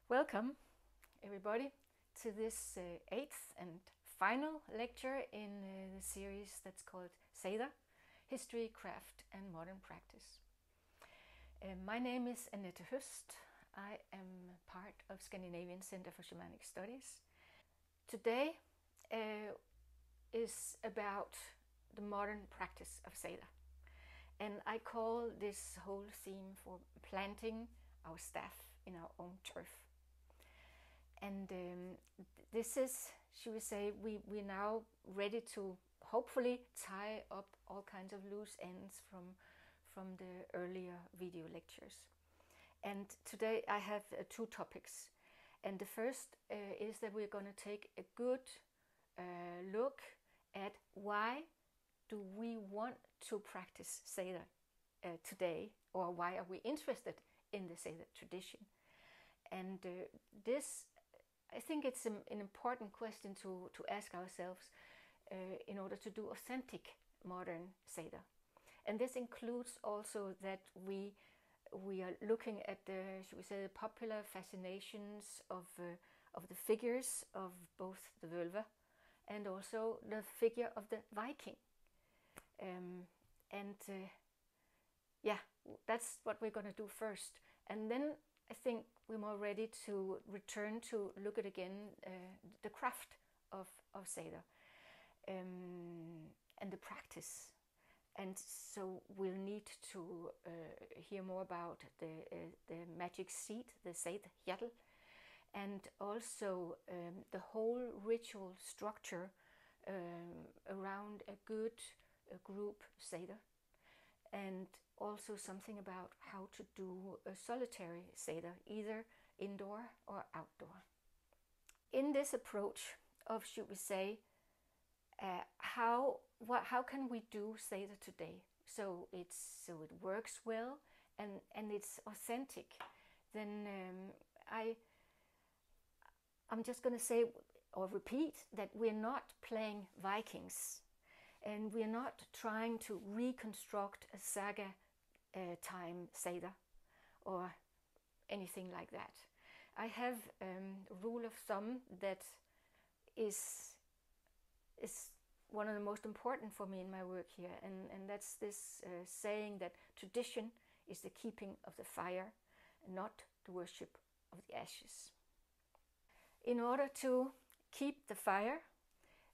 Welcome, everybody, to this eighth and final lecture in the series that's called Seiðr, History, Craft and Modern Practice. My name is Annette. I am part of Scandinavian Center for Shamanic Studies. Today is about the modern practice of Seiðr, and I call this whole theme for planting our staff in our own turf. And this is, should we say, we're now ready to hopefully tie up all kinds of loose ends from the earlier video lectures. And today I have two topics. And the first is that we're going to take a good look at why do we want to practice Seiðr today, or why are we interested in the Seiðr tradition. And this, I think it's an important question to ask ourselves in order to do authentic modern Seiðr. And this includes also that we are looking at the, should we say, the popular fascinations of the figures of both the Vølver and also the figure of the Viking. Yeah, that's what we're going to do first. And then I think we're more ready to return to look at again the craft of Seiðr and the practice. And so we'll need to hear more about the magic seat, the Seidkvinde, and also the whole ritual structure around a good group Seiðr, and also something about how to do a solitary Seiðr, either indoor or outdoor. In this approach of, should we say, how can we do Seiðr today so it works well and it's authentic, then I'm just going to say or repeat that we're not playing Vikings, and we're not trying to reconstruct a saga time Seiðr or anything like that. I have a rule of thumb that is one of the most important for me in my work here, and that's this saying that tradition is the keeping of the fire, not the worship of the ashes. In order to keep the fire,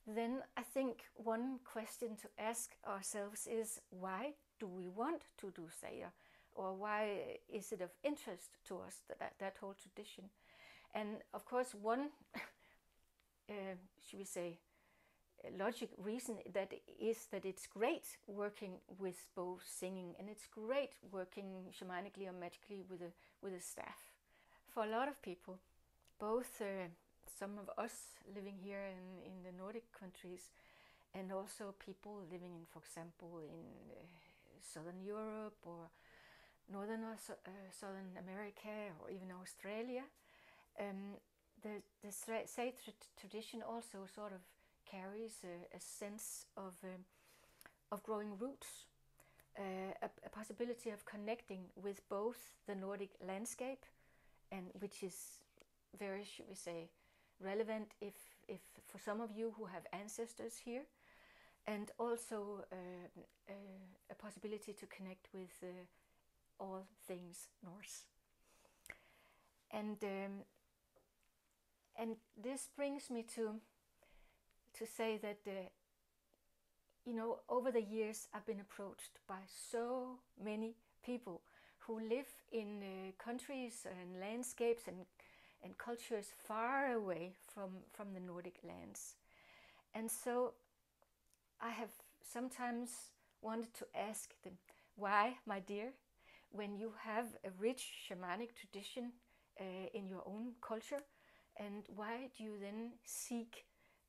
then I think one question to ask ourselves is, why do we want to do Seiðr? Or why is it of interest to us, that whole tradition? And of course one, should we say, logic reason that is that it's great working with both singing, and it's great working shamanically or magically with a staff. For a lot of people, both some of us living here in the Nordic countries, and also people living in, for example, in Southern Europe or Northern or Southern America or even Australia, the Seiðr tradition also sort of carries a sense of growing roots, a possibility of connecting with both the Nordic landscape, and which is very, should we say, relevant if for some of you who have ancestors here, and also a possibility to connect with all things Norse. And this brings me to say that over the years I've been approached by so many people who live in countries and landscapes and cultures far away from the Nordic lands. And so I have sometimes wanted to ask them, why, my dear, when you have a rich shamanic tradition in your own culture, and why do you then seek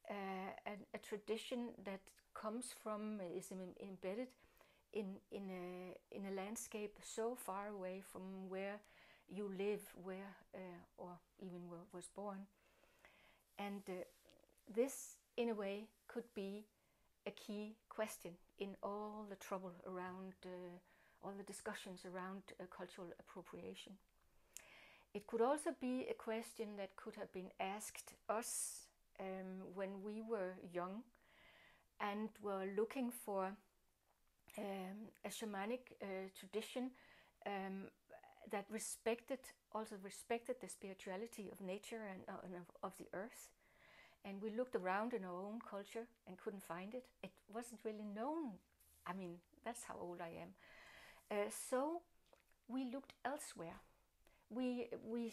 a tradition that comes from, is embedded in a landscape so far away from where you live, or even where was born? And this, in a way, could be a key question in all the trouble around, all the discussions around cultural appropriation. It could also be a question that could have been asked us when we were young and were looking for a shamanic tradition that also respected the spirituality of nature and of the earth. And we looked around in our own culture and couldn't find it. It wasn't really known. I mean, that's how old I am. So we looked elsewhere. We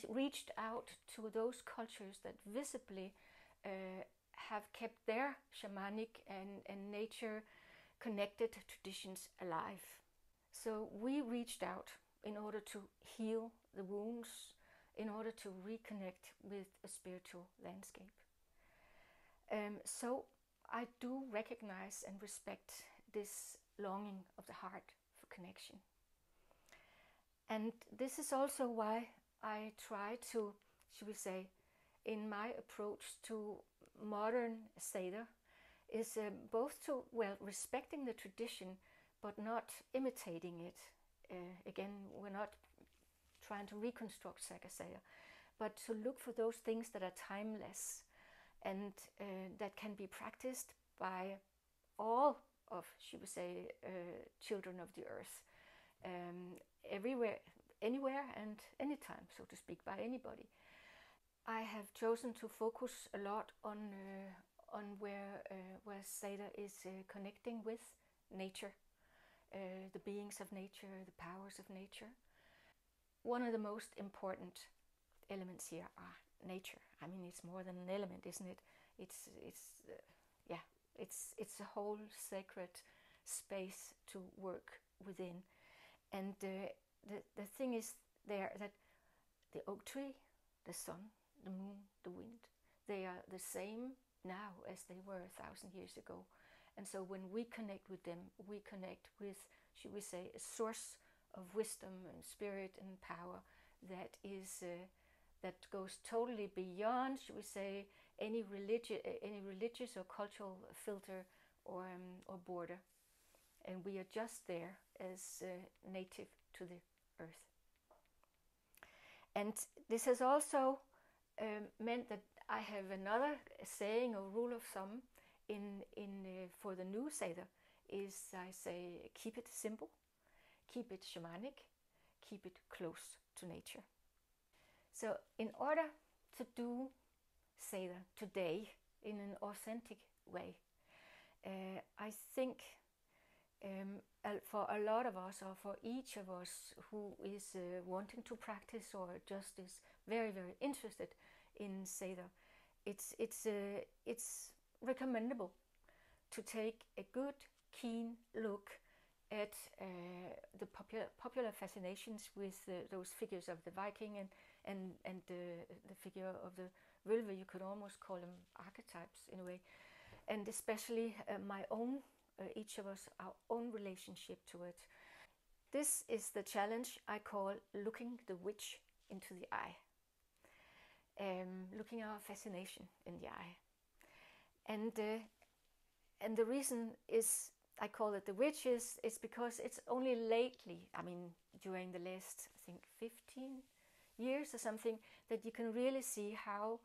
reached out to those cultures that visibly have kept their shamanic and nature-connected traditions alive. So we reached out in order to heal the wounds, in order to reconnect with a spiritual landscape. So I do recognize and respect this longing of the heart for connection. And this is also why I try to, should we say, in my approach to modern Seder, is both to, respecting the tradition, but not imitating it. Again, we're not trying to reconstruct Seiðr, but to look for those things that are timeless and that can be practiced by all of, should we say, children of the earth, everywhere, anywhere and anytime, so to speak, by anybody. I have chosen to focus a lot on where Seiðr is connecting with nature, the beings of nature, the powers of nature. One of the most important elements here are nature. I mean, it's more than an element, isn't it? It's a whole sacred space to work within. And the thing is there that the oak tree, the sun, the moon, the wind, they are the same now as they were 1,000 years ago. And so when we connect with them, we connect with, should we say, a source of wisdom and spirit and power that is that goes totally beyond, should we say, any religious or cultural filter or border. And we are just there as native to the earth. And this has also meant that I have another saying or rule of thumb for the new Seder is, I say, keep it simple, keep it shamanic, keep it close to nature. So in order to do Seder today in an authentic way, I think for a lot of us, or for each of us who is wanting to practice or just is very, very interested in Seder, it's recommendable to take a good, keen look at the popular fascinations with those figures of the Viking and the figure of the Vølver. You could almost call them archetypes in a way, and especially my own, each of us, our own relationship to it. This is the challenge I call looking the witch into the eye, looking our fascination in the eye. And the reason is I call it the witch is because it's only lately, I mean during the last, I think, 15 years or something, that you can really see how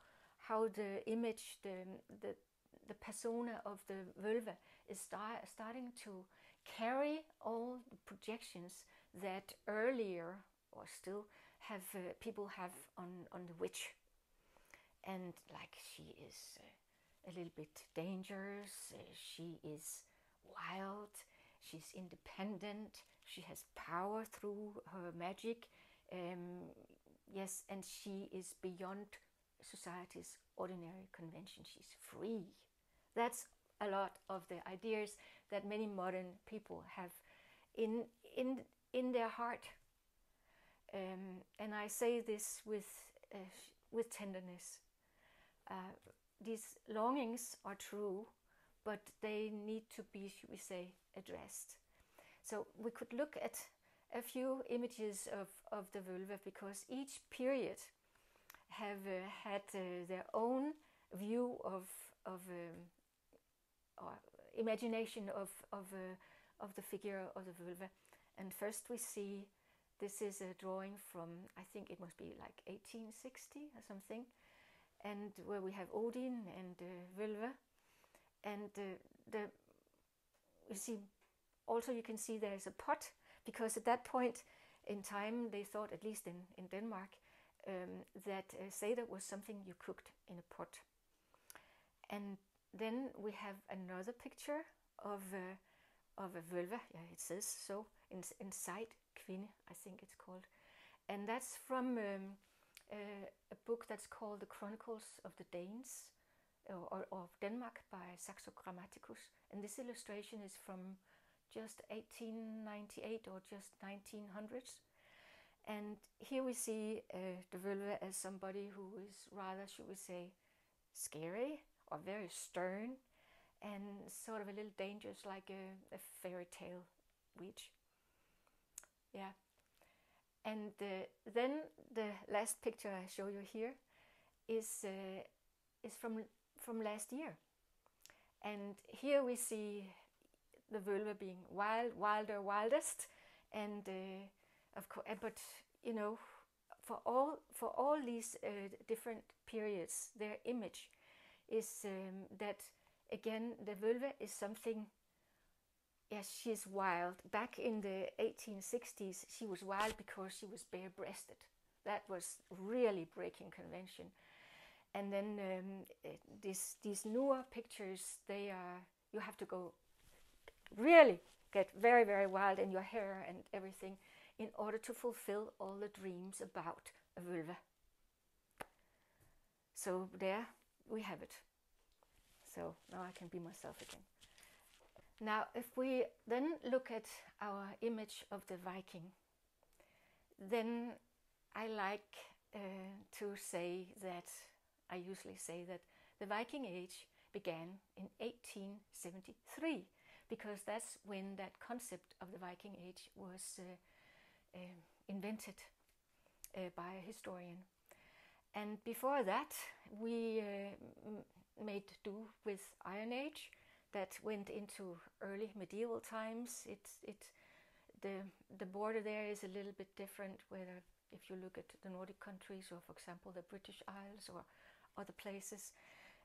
the image, the persona of the Vølver is starting to carry all the projections that earlier or still have people have on the witch. And like, she is a little bit dangerous, she is wild, she's independent, she has power through her magic, yes, and she is beyond society's ordinary convention, she's free. That's a lot of the ideas that many modern people have in their heart. And I say this with tenderness. These longings are true, but they need to be, should we say, addressed. So we could look at a few images of the Vølver, because each period have had their own view of or imagination of the figure of the Vølver. And first we see This is a drawing from, I think it must be like 1860 or something, and where we have Odin and Vølver, and you see, also you can see there's a pot, because at that point in time they thought, at least in Denmark, that Seder was something you cooked in a pot. And then we have another picture of a völva, yeah, it says so, in Seidkvinde, I think it's called. And that's from a book that's called The Chronicles of the Danes, or of Denmark, by Saxo Grammaticus. And this illustration is from just 1898 or just 1900s. And here we see the völva as somebody who is rather, should we say, scary or very stern, and sort of a little dangerous, like a fairy tale witch. Yeah. And then the last picture I show you here is from last year. And here we see the völva being wildest, and of course, but you know, for all these different periods, their image is that again the völva is something. Yes, she's wild. Back in the 1860s, she was wild because she was bare-breasted. That was really breaking convention. And then these newer pictures, they are, you have to go really get very, very wild in your hair and everything in order to fulfill all the dreams about a völva. So there we have it. So now I can be myself again. Now, if we then look at our image of the Viking, then I like to say that, I usually say that the Viking Age began in 1873, because that's when that concept of the Viking Age was invented by a historian. And before that, we made do with Iron Age. That went into early medieval times. The border there is a little bit different, whether if you look at the Nordic countries, or for example the British Isles or other places.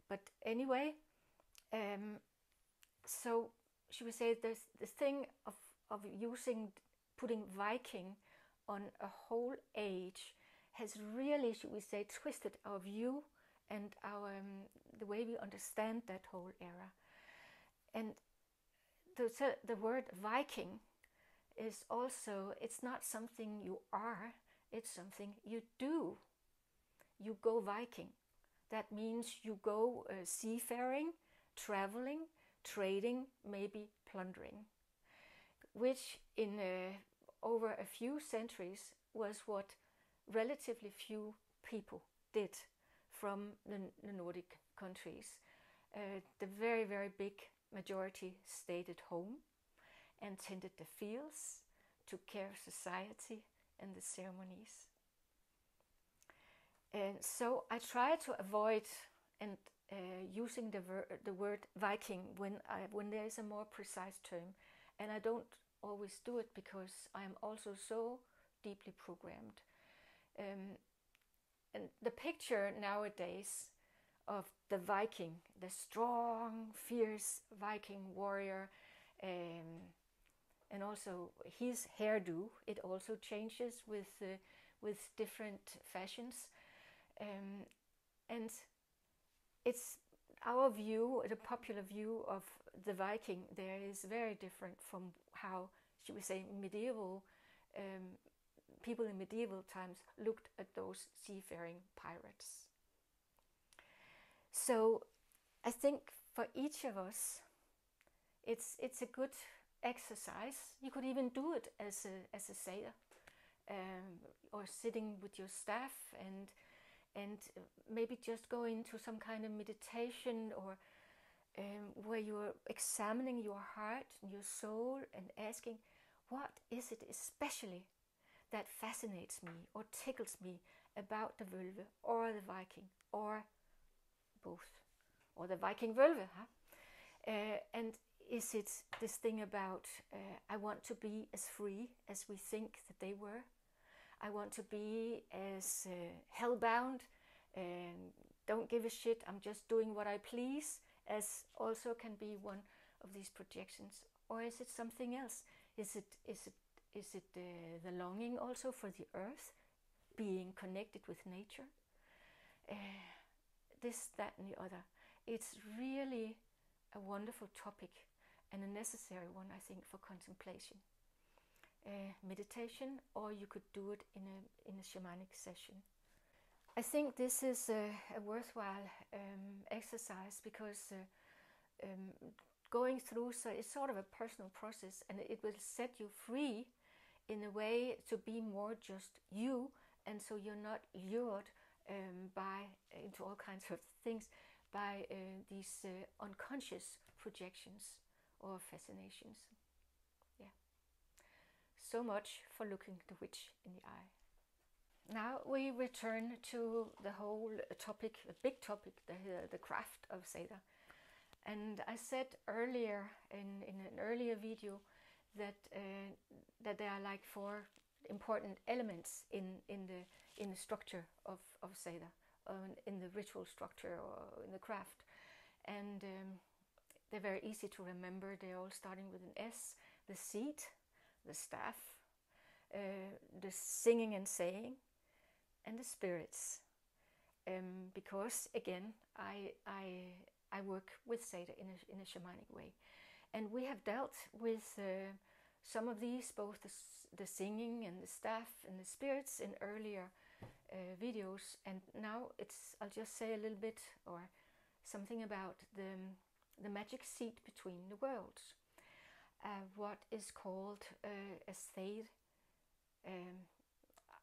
But anyway, so should we say the thing of putting Viking on a whole age has really, should we say, twisted our view and our the way we understand that whole era. And the word Viking is also, it's not something you are, it's something you do. You go Viking. That means you go seafaring, traveling, trading, maybe plundering, which in over a few centuries was what relatively few people did from the Nordic countries. The very, very big majority stayed at home and tended the fields, took care of society and the ceremonies. And so I try to avoid using the word Viking when there is a more precise term, and I don't always do it because I am also so deeply programmed. And the picture nowadays of the Viking, the strong, fierce Viking warrior, and also his hairdo, it also changes with different fashions, and it's our view, the popular view of the Viking there is very different from how, should we say, medieval people in medieval times looked at those seafaring pirates. So I think for each of us, it's a good exercise. You could even do it as a Seder, or sitting with your staff and maybe just go into some kind of meditation, or where you're examining your heart and your soul and asking, what is it especially that fascinates me or tickles me about the Vølve or the Viking or both, or the Viking Vølve, huh? And is it this thing about I want to be as free as we think that they were? I want to be as hellbound and don't give a shit, I'm just doing what I please, as also can be one of these projections. Or is it something else? Is it the longing also for the earth, being connected with nature? This, that and the other. It's really a wonderful topic and a necessary one, I think, for contemplation. Meditation, or you could do it in a shamanic session. I think this is a worthwhile exercise because going through, so it's sort of a personal process, and it will set you free in a way to be more just you, and so you're not lured into all kinds of things by these unconscious projections or fascinations. Yeah. So much for looking the witch in the eye. Now we return to the whole topic, a big topic, the craft of Seiðr. And I said earlier in an earlier video that there are like 4 important elements in the structure of Seiðr, in the ritual structure or in the craft. And they're very easy to remember. They're all starting with an S: the seat, the staff, the singing and saying, and the spirits. Because again, I work with Seiðr in a shamanic way, and we have dealt with some of these, both the singing and the staff and the spirits, in earlier videos. And now I'll just say a little bit or something about the magic seat between the worlds, what is called a Seiðr.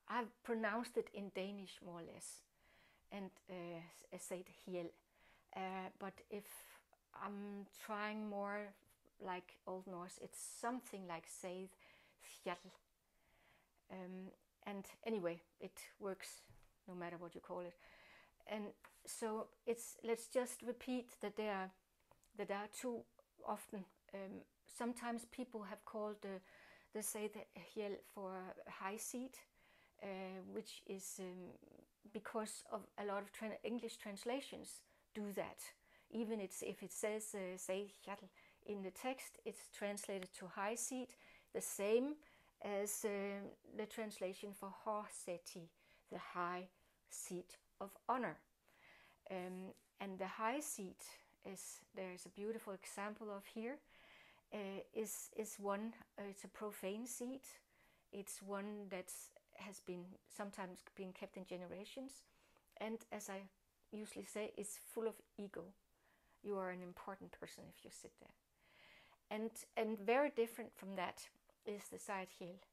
I've pronounced it in Danish more or less, and a Seidkvinde. But if I'm trying more like Old Norse, it's something like Seidr. And anyway, it works no matter what you call it. And so let's just repeat that there are 2 often. Sometimes people have called the Seidr for highseat, which is because of a lot of English translations do that. Even if it says Seidr in the text, it's translated to highseat, the same as the translation for hásæti, the high seat of honor. And the high seat, there's a beautiful example of here, is one, it's a profane seat. It's one that has been sometimes been kept in generations, and as I usually say, it's full of ego. You are an important person if you sit there. And very different from that is the Seidkvinde,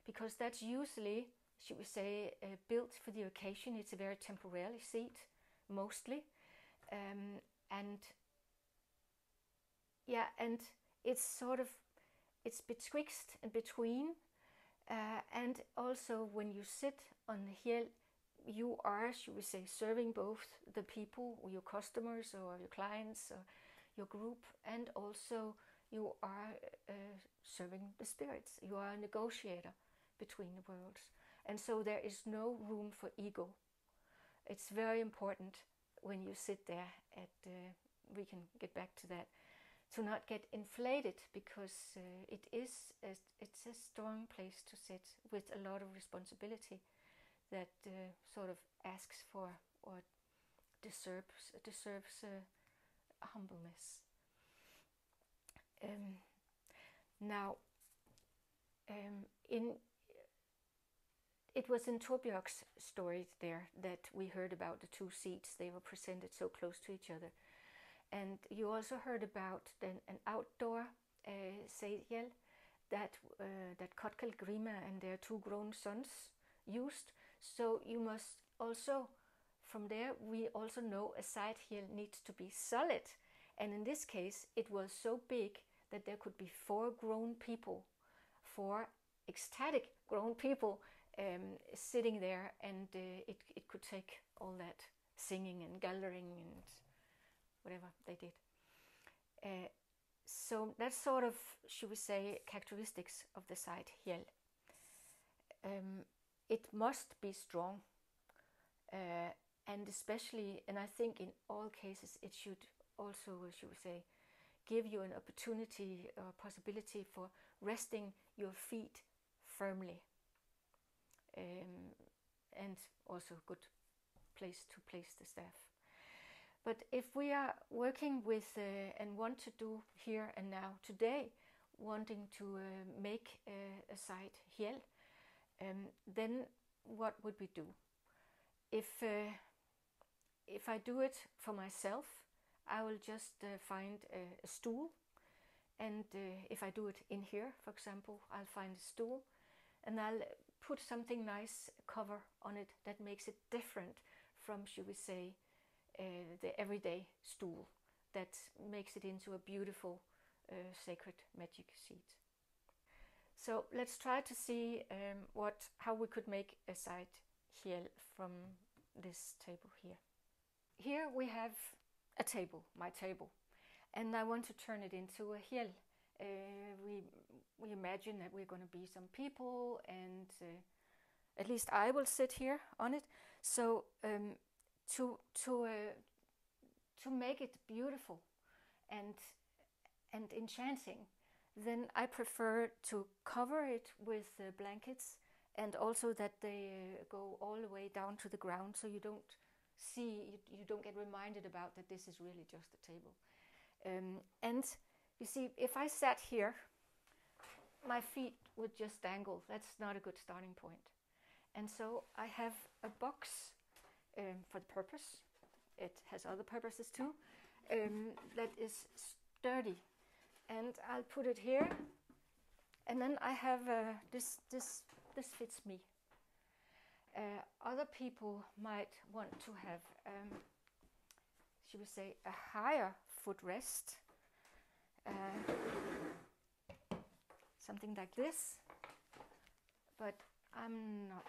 because that's usually, should we say, built for the occasion. It's a very temporary seat, mostly, and it's sort of, it's betwixt and between, and also when you sit on the hill, you are, should we say, serving both the people, or your customers, or your clients, or your group, and also you are serving the spirits. You are a negotiator between the worlds. And so there is no room for ego. It's very important when you sit there we can get back to that, to not get inflated, because it's a strong place to sit with a lot of responsibility that sort of asks for or deserves humbleness. Now, it was in Torbjørg's story there that we heard about the 2 seats. They were presented so close to each other. And you also heard about an outdoor Seiðr that Køge Grima and their 2 grown sons used. So you must also, from there, we also know a Seidkvinde needs to be solid. And in this case, it was so big that there could be 4 grown people, 4 ecstatic grown people sitting there, and it could take all that singing and gathering and whatever they did. So that's sort of, should we say, characteristics of the seidr. It must be strong, and especially, and I think in all cases, it should also, should we say, give you an opportunity or possibility for resting your feet firmly, and also a good place to place the staff. But if we are working with and want to do here and now today, wanting to make a seidr, then what would we do? If I do it for myself, I will just find a stool, and if I do it in here, for example, I'll find a stool, and I'll put something nice cover on it that makes it different from, should we say, the everyday stool that makes it into a beautiful sacred magic seat. So let's try to see how we could make a seidr from this table here. Here we have a table, my table, and I want to turn it into a hjell. We imagine that we're going to be some people, and at least I will sit here on it. So to make it beautiful and enchanting, then I prefer to cover it with blankets, and also that they go all the way down to the ground, so you don't see, you don't get reminded about that this is really just a table. And you see, if I sat here, my feet would just dangle. That's not a good starting point. And so I have a box for the purpose. It has other purposes too, that is sturdy. And I'll put it here, and then I have this fits me. Other people might want to have, should we say, a higher footrest, something like this. But I'm not.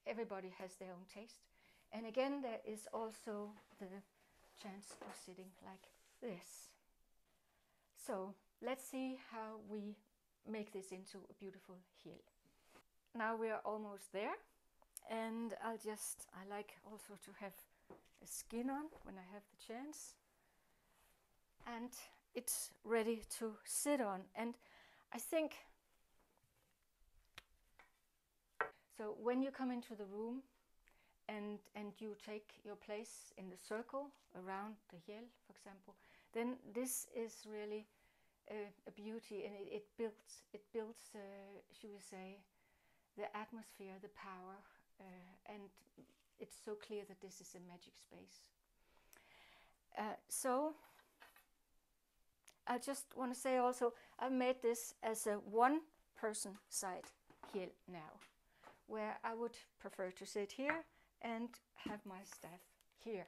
Everybody has their own taste. And again, there is also the chance of sitting like this. So let's see how we make this into a beautiful hjell. Now we are almost there, and I like also to have a skin on when I have the chance, and it's ready to sit on. And I think, so when you come into the room and you take your place in the circle around the hjell, for example, then this is really a beauty, and it builds should we say, the atmosphere, the power, and it's so clear that this is a magic space. So I just want to say also, I've made this as a one-person seidr now, where I would prefer to sit here and have my staff here.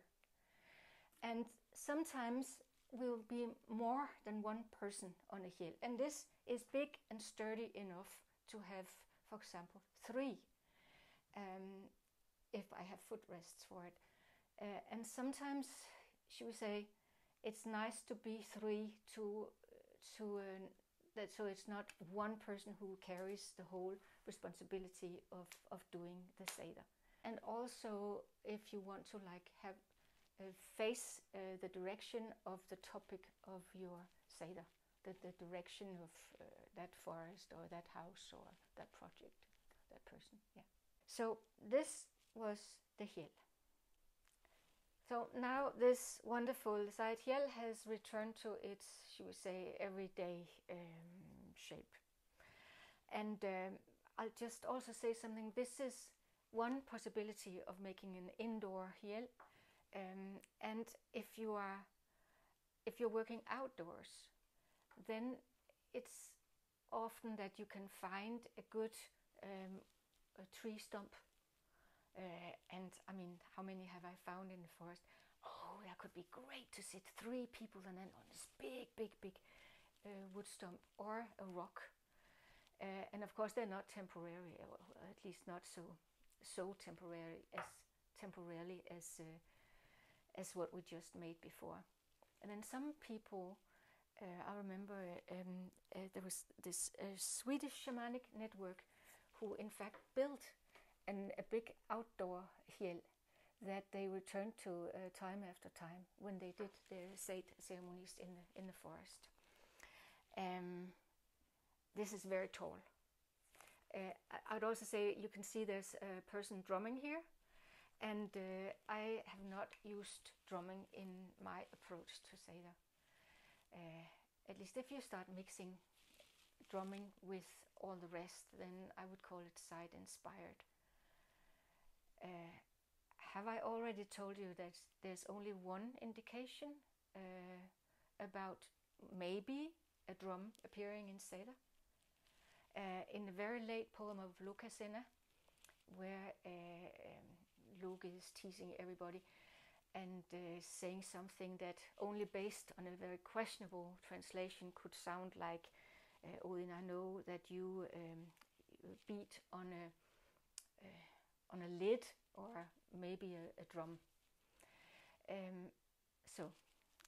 And sometimes will be more than one person on a hjell, and this is big and sturdy enough to have, for example, 3, if I have footrests for it. And sometimes, should we say, it's nice to be 3 so it's not one person who carries the whole responsibility of doing the Seder. And also, if you want to have face the direction of the topic of your Seder, the direction of that forest or that house or that project, that person. Yeah. So this was the hjell. So now this wonderful seidr has returned to its, should we say, everyday shape. And I'll just also say something. This is one possibility of making an indoor hjell. And if you're working outdoors, then it's often that you can find a good a tree stump. And I mean, how many have I found in the forest? Oh, that could be great to sit 3 people and then on this big wood stump or a rock. And of course, they're not temporary, or at least not so temporarily as what we just made before. And then some people I remember there was this Swedish shamanic network who in fact built a big outdoor hill that they returned to time after time when they did their Seiðr ceremonies in the forest. This is very tall. I'd also say you can see there's a person drumming here, and I have not used drumming in my approach to Seiðr. At least if you start mixing drumming with all the rest, then I would call it Seiðr inspired. Have I already told you that there's only one indication about maybe a drum appearing in Seder? In the very late poem of Lukasena, where Luke is teasing everybody and saying something that only based on a very questionable translation could sound like, Odin, I know that you beat on a lid or maybe a drum. So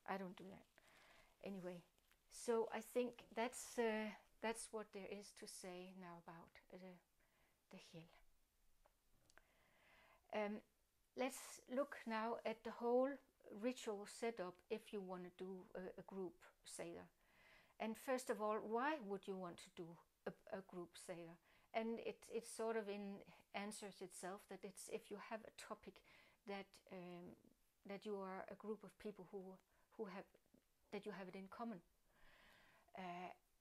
I don't do that. Anyway, so I think that's what there is to say now about the hill. Let's look now at the whole ritual setup if you want to do a group Seder. And first of all, why would you want to do a group Seder? And it sort of answers itself that it's if you have a topic that that you are a group of people who have that you have it in common,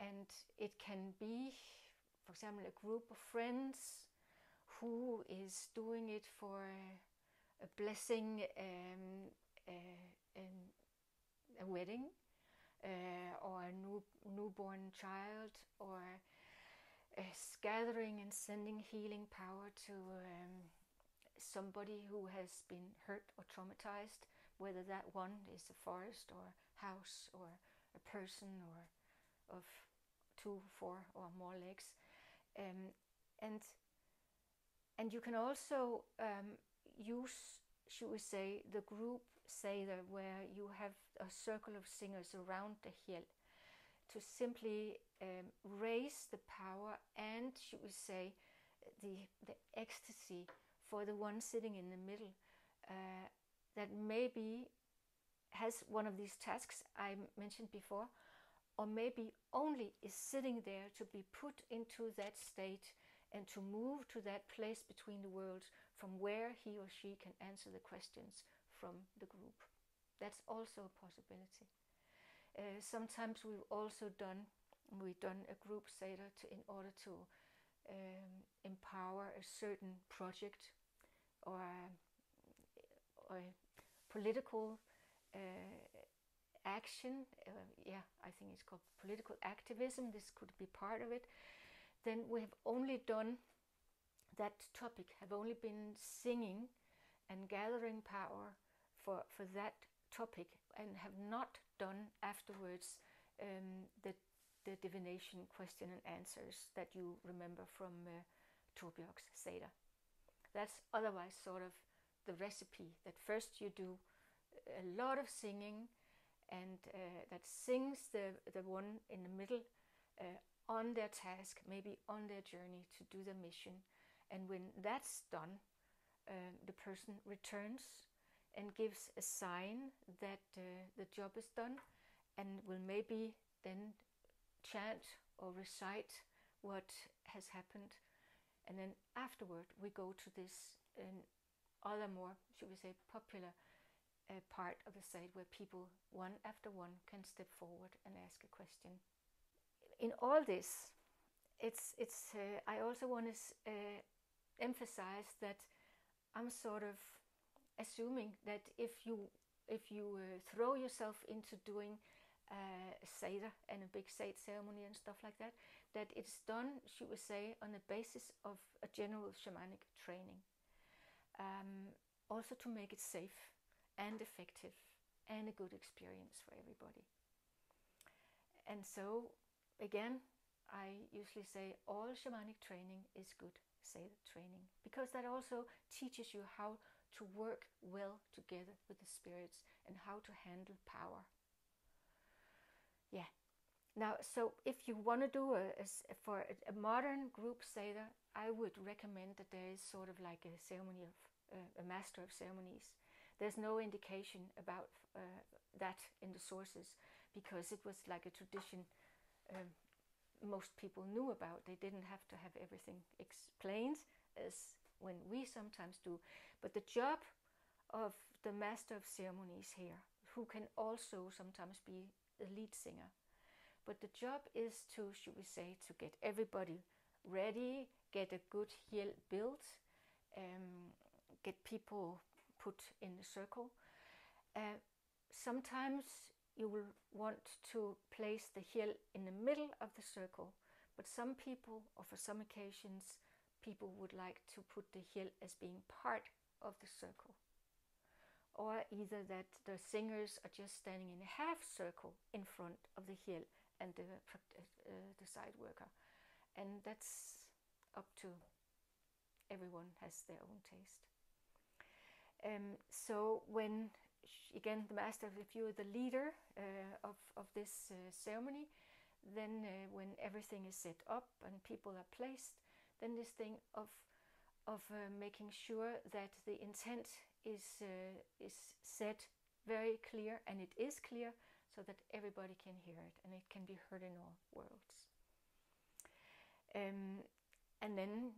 and it can be, for example, a group of friends who is doing it for a blessing, a wedding, or a newborn child, or gathering and sending healing power to somebody who has been hurt or traumatized, whether that one is a forest or house or a person or of 2, 4 or more legs. And you can also use, should we say, the group Seder, where you have a circle of singers around the hill, to simply raise the power and, should we say, the ecstasy for the one sitting in the middle, that maybe has one of these tasks I mentioned before, or maybe only is sitting there to be put into that state and to move to that place between the worlds from where he or she can answer the questions from the group. That's also a possibility. Sometimes we've done a group Seder in order to empower a certain project or political action. I think it's called political activism. This could be part of it. Then we have only done that topic, have only been singing and gathering power for that topic, and have not done afterwards the divination question and answers that you remember from Torbjørg's Seder. That's otherwise sort of the recipe, that first you do a lot of singing, and that sings the one in the middle on their task, maybe on their journey to do the mission. And when that's done, the person returns and gives a sign that the job is done, and will maybe then chant or recite what has happened. And then afterward we go to this other more, should we say, popular part of the Seder, where people one after one can step forward and ask a question. In all this, I also want to emphasize that I'm sort of assuming that if you throw yourself into doing a Seder and a big Seder ceremony and stuff like that, that it's done, should we say, on the basis of a general shamanic training. Also to make it safe and effective and a good experience for everybody. And so, again, I usually say all shamanic training is good Seder training, because that also teaches you how to work well together with the spirits and how to handle power. Yeah, Now, so if you want to do for a modern group Seder, I would recommend that there is sort of like a ceremony of a master of ceremonies. There's no indication about that in the sources, because it was like a tradition most people knew about. They didn't have to have everything explained as when we sometimes do. But the job of the master of ceremonies here, who can also sometimes be the lead singer, but the job is to, should we say, to get everybody ready, get a good hill built, get people put in the circle. Sometimes you will want to place the hill in the middle of the circle, but some people, or for some occasions, people would like to put the hill as being part of the circle. Or either that the singers are just standing in a half circle in front of the hill and the side worker. And that's up to everyone, has their own taste. So when, again, the master, if you're the leader of this ceremony, then when everything is set up and people are placed, then this thing of making sure that the intent is set very clear, and it is clear, so that everybody can hear it and it can be heard in all worlds. And then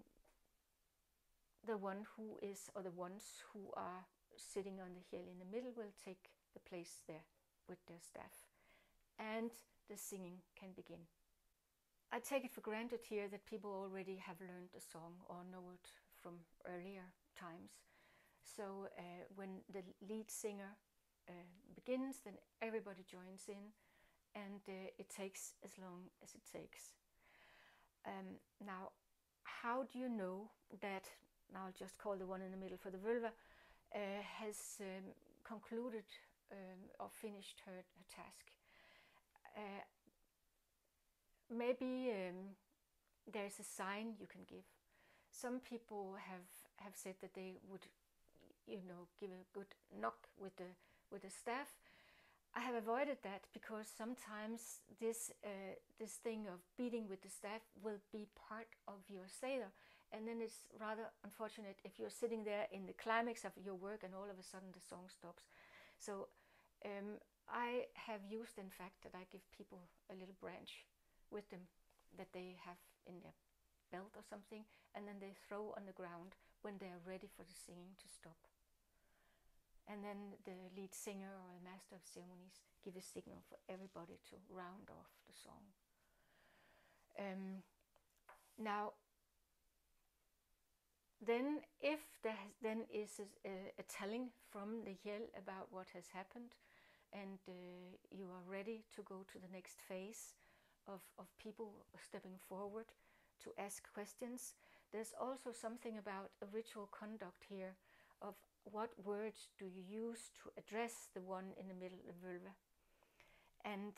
the one who is, or the ones who are sitting on the hill in the middle, will take the place there with their staff, and the singing can begin. I take it for granted here that people already have learned the song or know it from earlier times. So when the lead singer begins, then everybody joins in, and it takes as long as it takes. Now, how do you know that, now I'll just call the one in the middle for the Vølver, has concluded or finished her task? Maybe there's a sign you can give. Some people have said that they would, give a good knock with the staff. I have avoided that because sometimes this thing of beating with the staff will be part of your Seder, and then it's rather unfortunate if you're sitting there in the climax of your work and all of a sudden the song stops. So I have used, in fact, that I give people a little branch with them that they have in their belt or something, and then they throw on the ground when they're ready for the singing to stop. And then the lead singer or the master of ceremonies give a signal for everybody to round off the song. Now, then if there then is a telling from the hill about what has happened, and you are ready to go to the next phase of people stepping forward to ask questions, there's also something about a ritual conduct here of what words do you use to address the one in the middle, the Vølver. And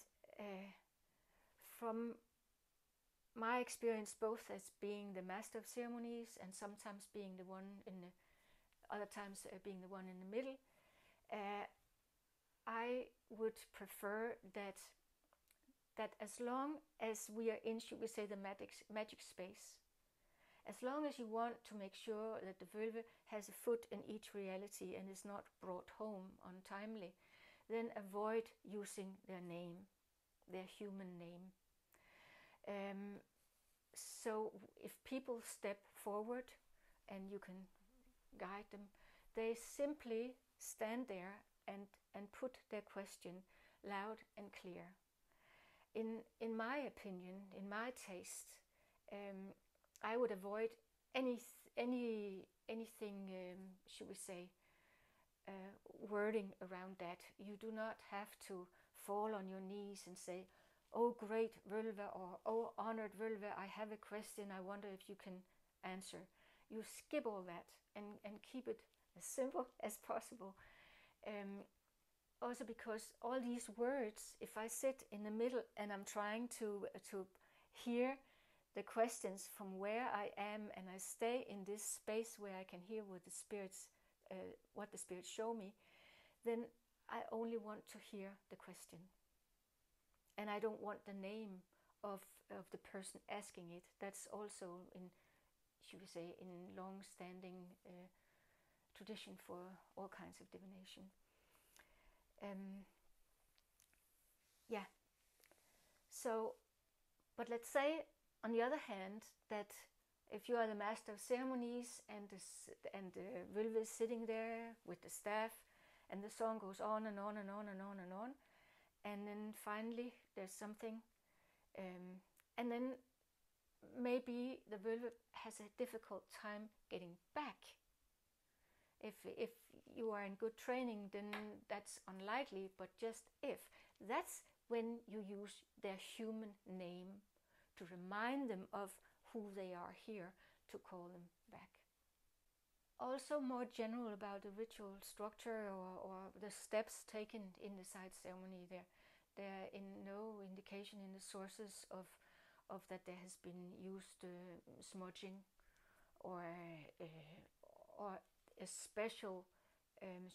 from my experience, both as being the master of ceremonies and sometimes being the one in the other times being the one in the middle, I would prefer that as long as we are in, should we say, the magic space, as long as you want to make sure that the Vølver has a foot in each reality and is not brought home untimely, then avoid using their name, their human name. So if people step forward and you can guide them, they simply stand there and put their question loud and clear. In my opinion, in my taste, I would avoid anything, should we say, wording around that. You do not have to fall on your knees and say, "Oh, great Vølver," or "Oh, honored Vølver, I have a question, I wonder if you can answer." You skip all that and keep it as simple as possible. Also because all these words, if I sit in the middle and I'm trying to hear the questions from where I am, and I stay in this space where I can hear what the spirits show me, then I only want to hear the question. and I don't want the name of the person asking it. That's also in, should we say, in long-standing tradition for all kinds of divination. Yeah. So, but let's say, on the other hand, that if you are the master of ceremonies and the Vølve is sitting there with the staff, and the song goes on and on and on and on and on, and then finally there's something, and then maybe the Vølve has a difficult time getting back. If you are in good training, then that's unlikely, but just if. That's when you use their human name to remind them of who they are here, to call them back. Also more general about the ritual structure or the steps taken in the Seiðr ceremony. There is no indication in the sources of that there has been used smudging or a special,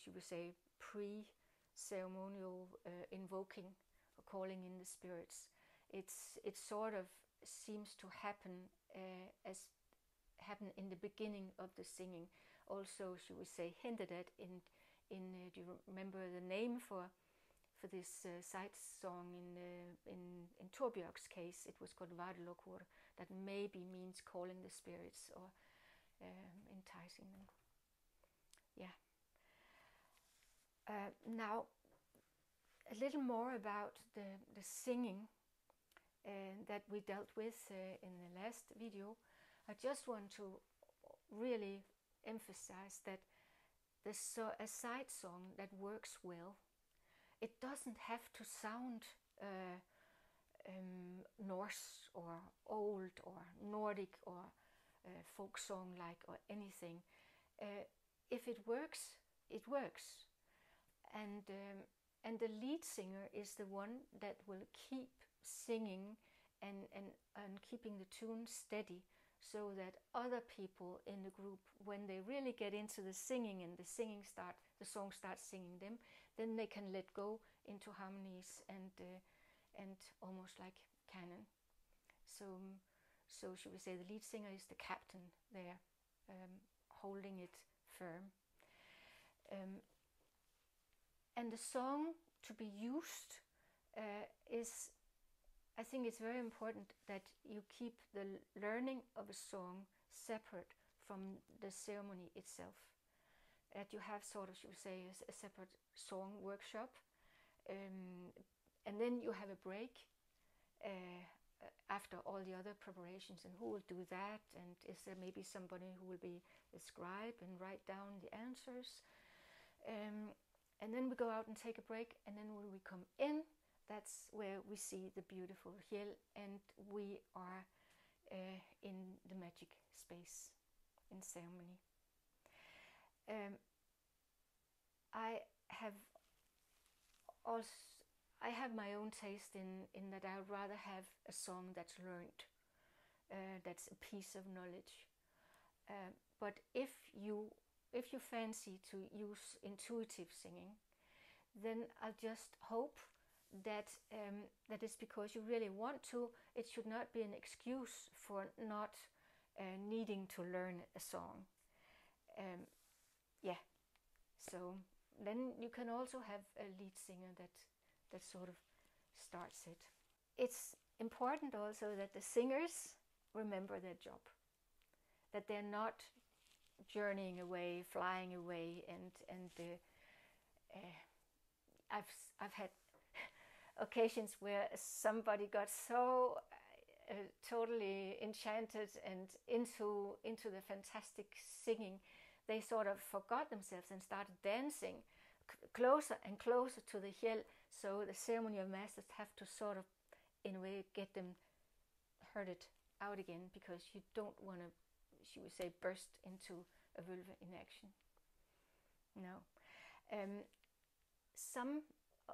should we say, pre-ceremonial invoking or calling in the spirits. It sort of seems to happen in the beginning of the singing. Also, should we say, hinted at in do you remember the name for this Seiðr song in Torbjörg's case? It was called Varlokur, that maybe means calling the spirits or enticing them. Yeah. Now, a little more about the singing that we dealt with in the last video. I just want to really emphasize that a Seiðr song that works well, it doesn't have to sound Norse or old or Nordic or folk song like or anything. If it works, it works. And the lead singer is the one that will keep singing and keeping the tune steady, so that other people in the group, when they really get into the singing and the song starts singing them, then they can let go into harmonies and almost like canon. So should we say the lead singer is the captain there, holding it firm. And the song to be used is, I think it's very important that you keep the learning of a song separate from the ceremony itself. That you have sort of, should we say, a separate song workshop, and then you have a break after all the other preparations, and who will do that, and is there maybe somebody who will be the scribe and write down the answers, and then we go out and take a break, and then when we come in, that's where we see the beautiful hill, and we are in the magic space in ceremony. I have my own taste in that I would rather have a song that's learned, that's a piece of knowledge. But if you fancy to use intuitive singing, then I'll just hope that that is because you really want to. It should not be an excuse for not needing to learn a song. Yeah. So then you can also have a lead singer that sort of starts it. It's important also that the singers remember their job, that they're not journeying away, flying away, and I've had occasions where somebody got so totally enchanted and into the fantastic singing, they sort of forgot themselves and started dancing closer and closer to the hill. So the ceremony of masters have to sort of, in a way, get them herded out again, because you don't want to, should we say, burst into a völva in action. No. Some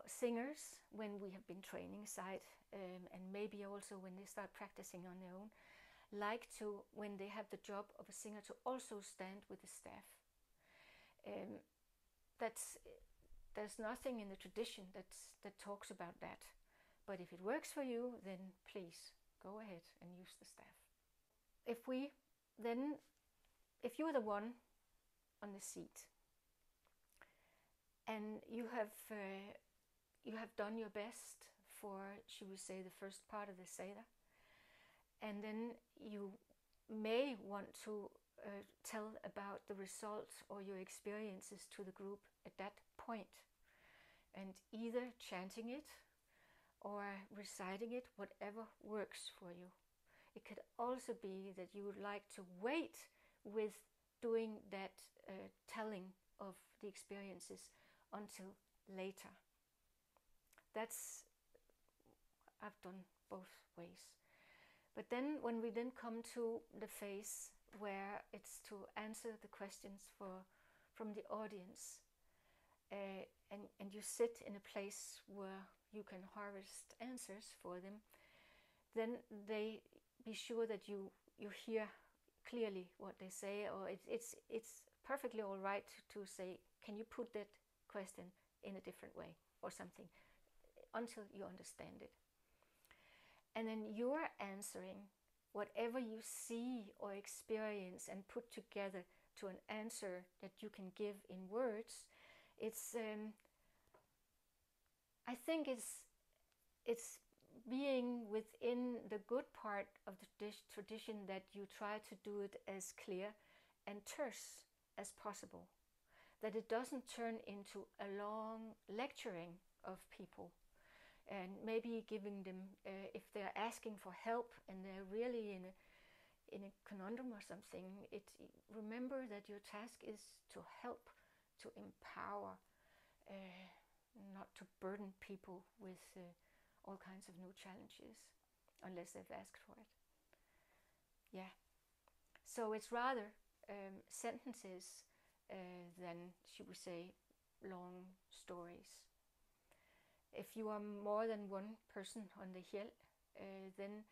singers, when we have been training Seiðr, and maybe also when they start practicing on their own, like to, when they have the job of a singer, to also stand with the staff. There's nothing in the tradition that talks about that, But if it works for you, then please go ahead and use the staff. If you're the one on the seat and you have done your best for, should we say, the first part of the Seder, and then you may want to tell about the results or your experiences to the group at that point, and either chanting it or reciting it, whatever works for you. It could also be that you would like to wait with doing that telling of the experiences until later. I've done both ways. But then when we then come to the phase where it's to answer the questions from the audience, and you sit in a place where you can harvest answers for them, then they be sure that you hear clearly what they say, or it's perfectly all right to say, can you put that question in a different way or something, until you understand it. And then you're answering whatever you see or experience and put together to an answer that you can give in words. I think it's being within the good part of the tradition that you try to do it as clear and terse as possible. That it doesn't turn into a long lecturing of people, and maybe giving them, if they're asking for help and they're really in a conundrum or something, remember that your task is to help, to empower, not to burden people with all kinds of new challenges, unless they've asked for it. Yeah. So it's rather sentences than, should we say, long stories. If you are more than one person on the hill, then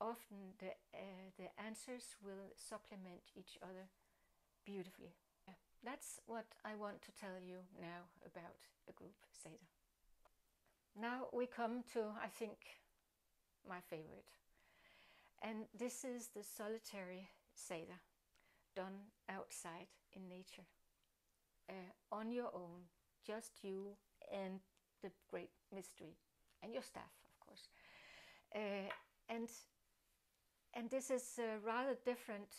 often the answers will supplement each other beautifully. Yeah. That's what I want to tell you now about a group Seder. Now we come to, I think, my favorite. And this is the solitary Seder, done outside in nature, on your own, just you and the great mystery, and your staff, of course. And this is rather different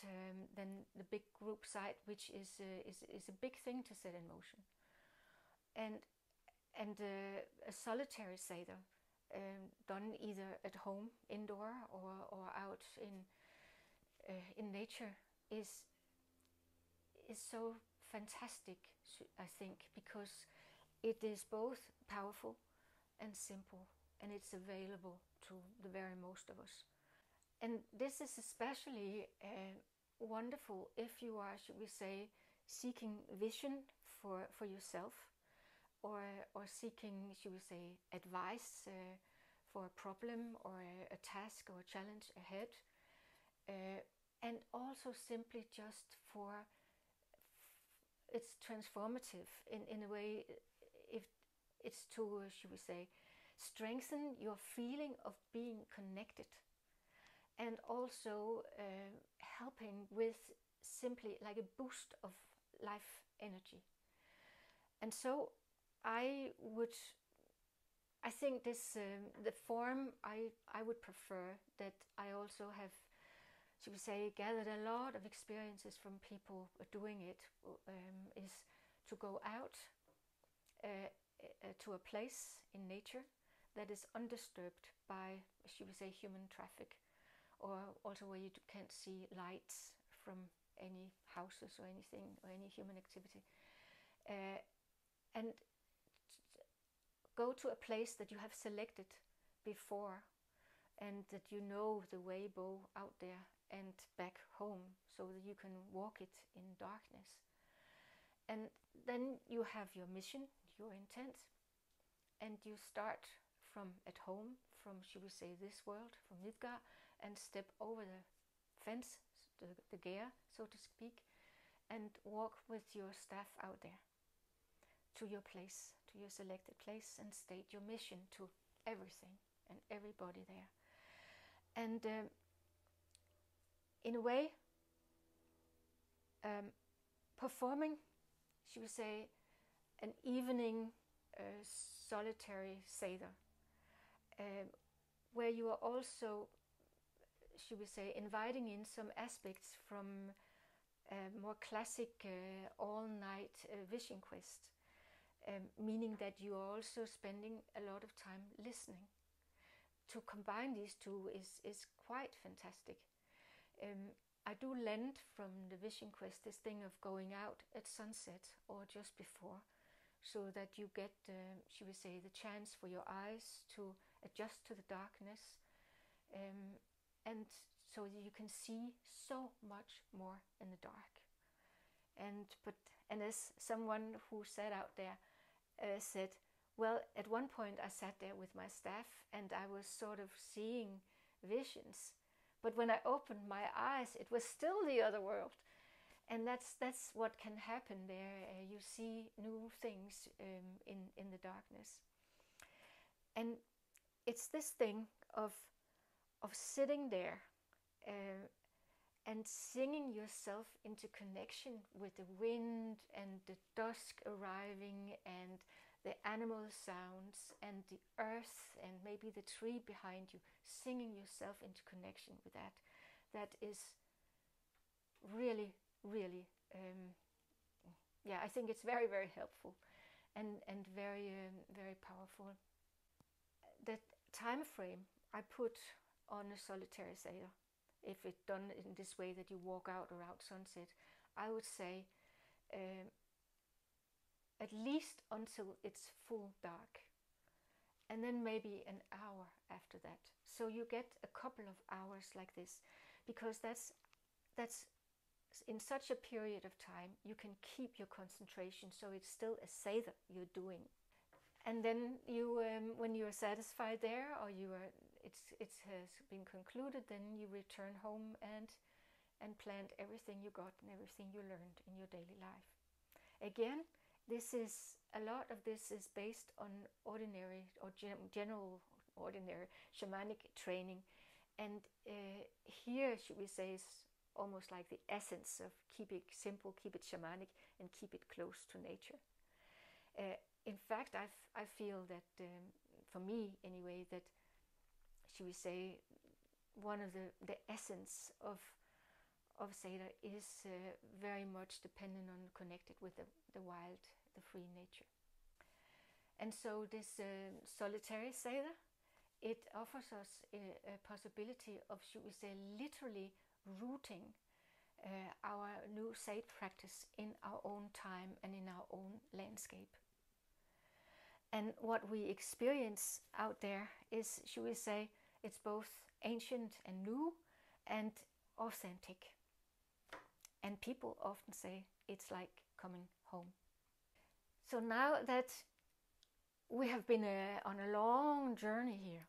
than the big group site, which is a big thing to set in motion. And a solitary Seder, done either at home, indoor, or out in nature, is so fantastic, I think, because it is both powerful and simple, and it's available to the very most of us. And this is especially wonderful if you are, should we say, seeking vision for yourself, or seeking, should we say, advice for a problem or a task or a challenge ahead, and also simply just for it's transformative in a way. If it's to, should we say, strengthen your feeling of being connected, and also helping with simply like a boost of life energy. And so I think this the form I would prefer, that I also have, should we say, gathered a lot of experiences from people doing it, is to go out to a place in nature that is undisturbed by, should we say, human traffic, or also where you can't see lights from any houses or anything, or any human activity, and go to a place that you have selected before, and that you know the way bow out there and back home, so that you can walk it in darkness. And then you have your mission, your intent, and you start from at home, from, should we say, this world, from Midgard, and step over the fence, the gear, so to speak, and walk with your staff out there to your place, to your selected place, and state your mission to everything and everybody there. And in a way, performing, she would say, an evening solitary Seder, where you are also, she would say, inviting in some aspects from more classic all-night vision quest, meaning that you are also spending a lot of time listening. To combine these two is quite fantastic. I do lend from the vision quest this thing of going out at sunset or just before, so that you get, she would say, the chance for your eyes to adjust to the darkness, and so that you can see so much more in the dark. And as someone who sat out there said, well, at one point I sat there with my staff and I was sort of seeing visions, but when I opened my eyes, it was still the other world. And that's what can happen there. You see new things in the darkness. And it's this thing of sitting there and singing yourself into connection with the wind and the dusk arriving and the animal sounds and the earth and maybe the tree behind you, singing yourself into connection with that. That is really, really, I think it's very, very helpful and very, very powerful. The time frame I put on a solitary Seder, if it's done in this way that you walk out around sunset, I would say at least until it's full dark, and then maybe an hour after that. So you get a couple of hours like this, because that's in such a period of time you can keep your concentration, so it's still a Seder you're doing. And then you, when you're satisfied there, or it has been concluded, then you return home and plant everything you got and everything you learned in your daily life. Again, a lot of this is based on ordinary or general ordinary shamanic training, and here, should we say, is almost like the essence of keep it simple, keep it shamanic, and keep it close to nature. In fact, I feel that, for me anyway, that, should we say, one of the essence of Seder is very much dependent on, connected with the wild, the free nature. And so this solitary Seder, it offers us a possibility of, should we say, literally rooting our new Seiðr practice in our own time and in our own landscape. And what we experience out there is, should we say, it's both ancient and new and authentic. And people often say it's like coming home. So now that we have been on a long journey here,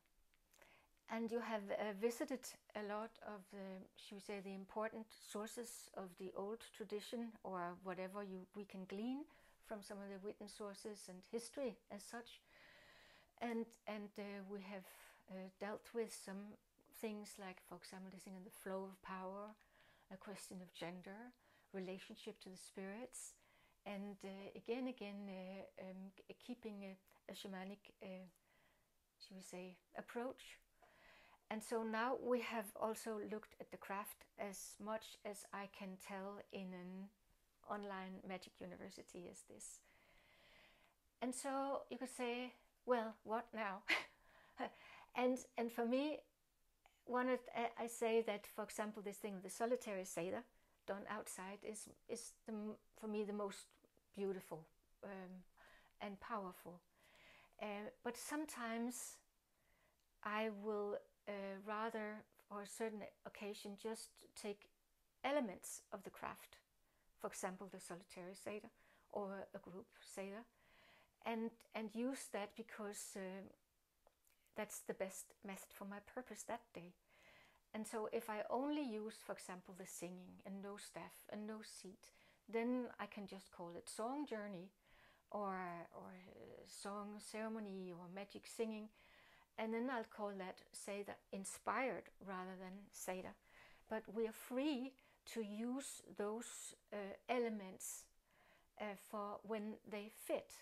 and you have visited a lot of the, should we say, the important sources of the old tradition, or whatever we can glean from some of the written sources and history as such, and we have dealt with some things like, for example, this thing in the flow of power, a question of gender, relationship to the spirits, and again, keeping a shamanic, should we say, approach. And so now we have also looked at the craft as much as I can tell in an online magic university as this. And so you could say, well, what now? and for me, I say that, for example, this thing, the solitary Seder done outside is for me the most beautiful and powerful. But sometimes I will rather, for a certain occasion, just take elements of the craft, for example, the solitary Seder or a group Seder, and use that because that's the best method for my purpose that day. And so if I only use, for example, the singing and no staff and no seat, then I can just call it song journey or song ceremony or magic singing, And then I'll call that Seiðr inspired rather than Seiðr. But we are free to use those elements for when they fit.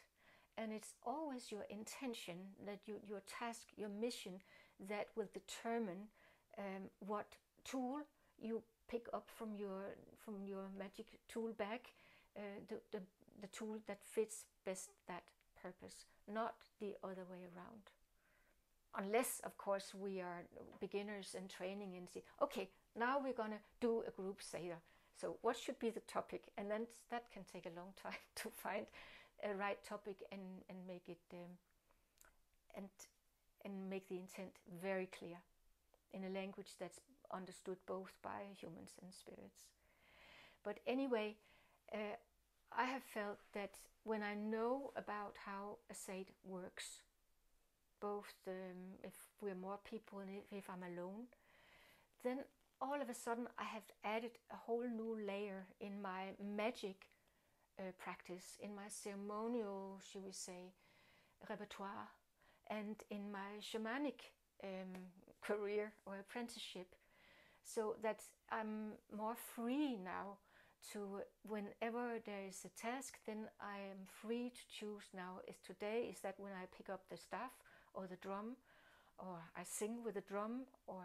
And it's always your intention, that your task, your mission, that will determine what tool you pick up from your magic tool bag, the tool that fits best that purpose, not the other way around. Unless, of course, we are beginners and training and say, okay, now we're going to do a group Seiðr. So what should be the topic? And then that can take a long time to find a right topic and make it and make the intent very clear in a language that's understood both by humans and spirits. But anyway, I have felt that when I know about how a Seiðr works, both if we're more people and if I'm alone, then all of a sudden I have added a whole new layer in my magic practice, in my ceremonial, should we say, repertoire, and in my shamanic career or apprenticeship, so that I'm more free now to, whenever there is a task, then I am free to choose now, is that when I pick up the staff or the drum, or I sing with the drum, or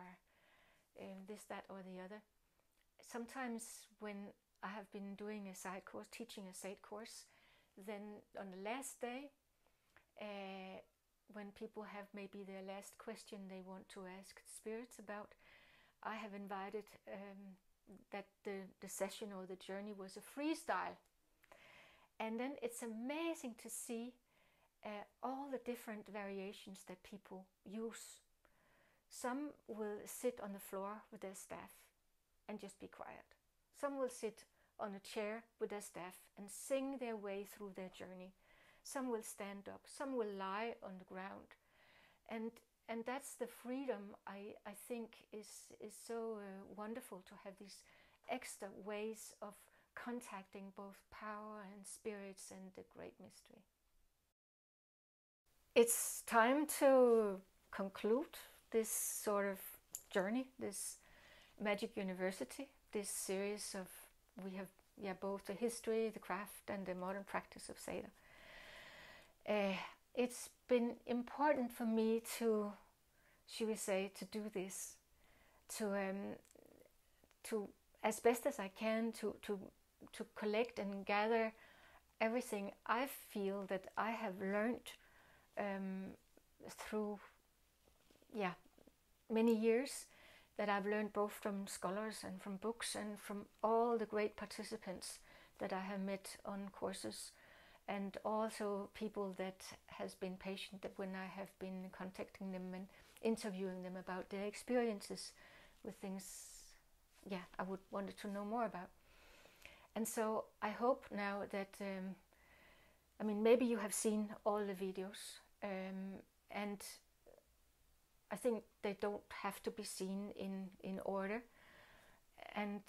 this, that, or the other. Sometimes when I have been doing a side course, teaching a Seiðr course, then on the last day, when people have maybe their last question they want to ask spirits about, I have invited that the session or the journey was a freestyle. And then it's amazing to see all the different variations that people use. Some will sit on the floor with their staff and just be quiet. Some will sit on a chair with their staff and sing their way through their journey. Some will stand up, some will lie on the ground. And that's the freedom I think is so wonderful, to have these extra ways of contacting both power and spirits and the great mystery. It's time to conclude this sort of journey, this Magic University, this series of, we have both the history, the craft, and the modern practice of Seiðr. It's been important for me to, should we say, to do this, to as best as I can, to collect and gather everything I feel that I have learned through many years, that I've learned both from scholars and from books and from all the great participants that I have met on courses, and also people that has been patient that when I have been contacting them and interviewing them about their experiences with things I would wanted to know more about. And so I hope now that maybe you have seen all the videos, and I think they don't have to be seen in order. And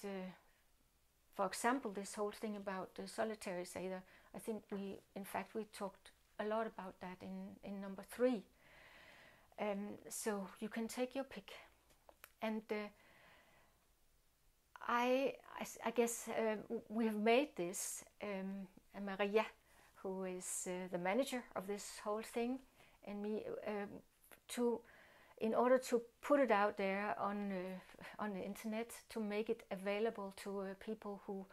for example, this whole thing about the solitary Seiðr, I think we talked a lot about that in number 3. So you can take your pick. And I guess we have made this, Maria, who is the manager of this whole thing, and me, in order to put it out there on the internet, to make it available to people who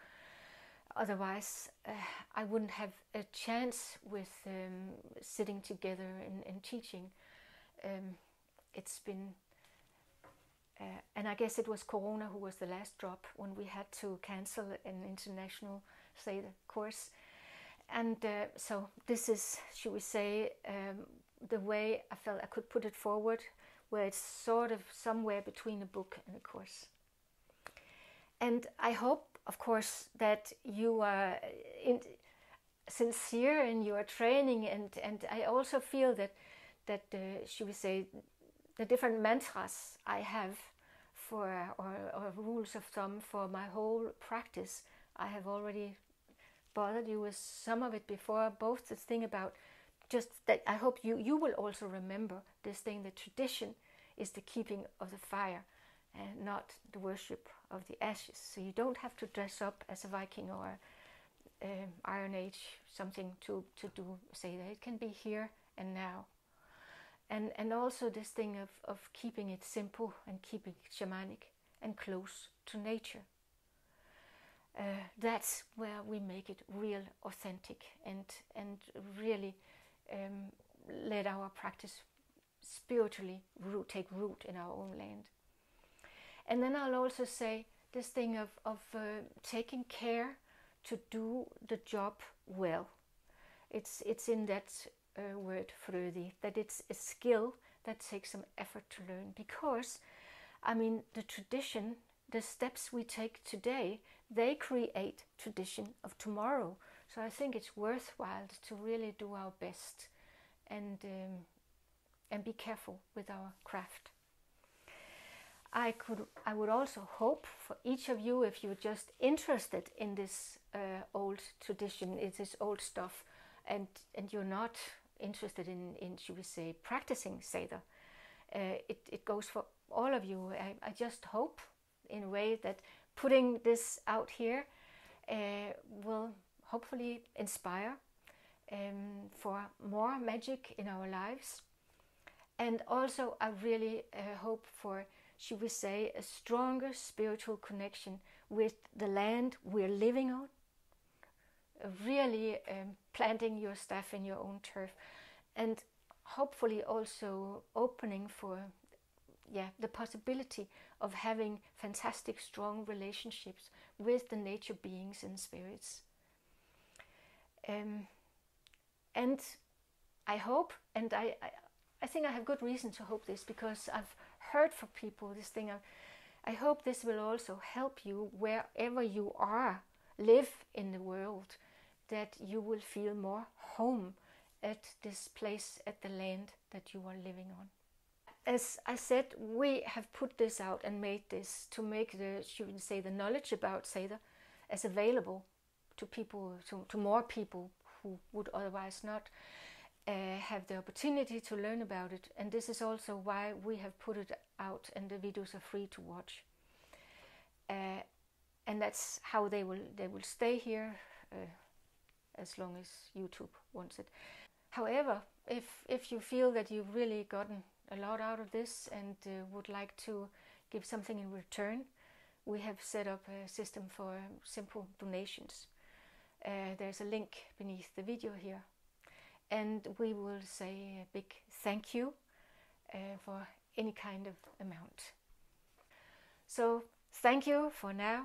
otherwise I wouldn't have a chance with sitting together and teaching. It's been, and I guess it was Corona who was the last drop when we had to cancel an international Seiðr course. And so this is, should we say, the way I felt I could put it forward, where it's sort of somewhere between a book and a course. And I hope, of course, that you are sincere in your training, and I also feel that should we say, the different mantras I have for, or rules of thumb for my whole practice, I have already bothered you with some of it before, both the thing about just that I hope you will also remember this thing, the tradition is the keeping of the fire and not the worship of the ashes. So you don't have to dress up as a Viking or Iron Age, something to do Seiðr. It can be here and now. And also this thing of keeping it simple and keeping it shamanic and close to nature. That's where we make it real authentic and really let our practice spiritually take root in our own land. And then I'll also say this thing of taking care to do the job well. It's in that word Frølich, that it's a skill that takes some effort to learn, because I mean the tradition, the steps we take today, they create tradition of tomorrow. So I think it's worthwhile to really do our best and be careful with our craft. I would also hope for each of you, if you're just interested in this old tradition, it's this old stuff, and you're not interested in should we say, practicing Seder, it goes for all of you. I just hope in a way that putting this out here will hopefully inspire for more magic in our lives. And also I really hope for, should we say, a stronger spiritual connection with the land we're living on, really planting your staff in your own turf, and hopefully also opening for the possibility of having fantastic, strong relationships with the nature beings and spirits. And I hope, and I think I have good reason to hope this, because I've heard from people this thing. I hope this will also help you wherever you live in the world, that you will feel more home at this place, at the land that you are living on. As I said, we have put this out and made this to make the knowledge about Seiðr as available to people, to more people who would otherwise not have the opportunity to learn about it. And this is also why we have put it out, and the videos are free to watch. And that's how they will stay here as long as YouTube wants it. However, if you feel that you've really gotten a lot out of this and would like to give something in return, we have set up a system for simple donations. There's a link beneath the video here, and we will say a big thank you for any kind of amount. So thank you for now,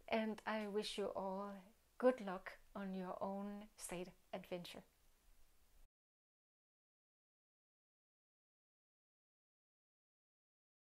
and I wish you all good luck on your own Seiðr adventure.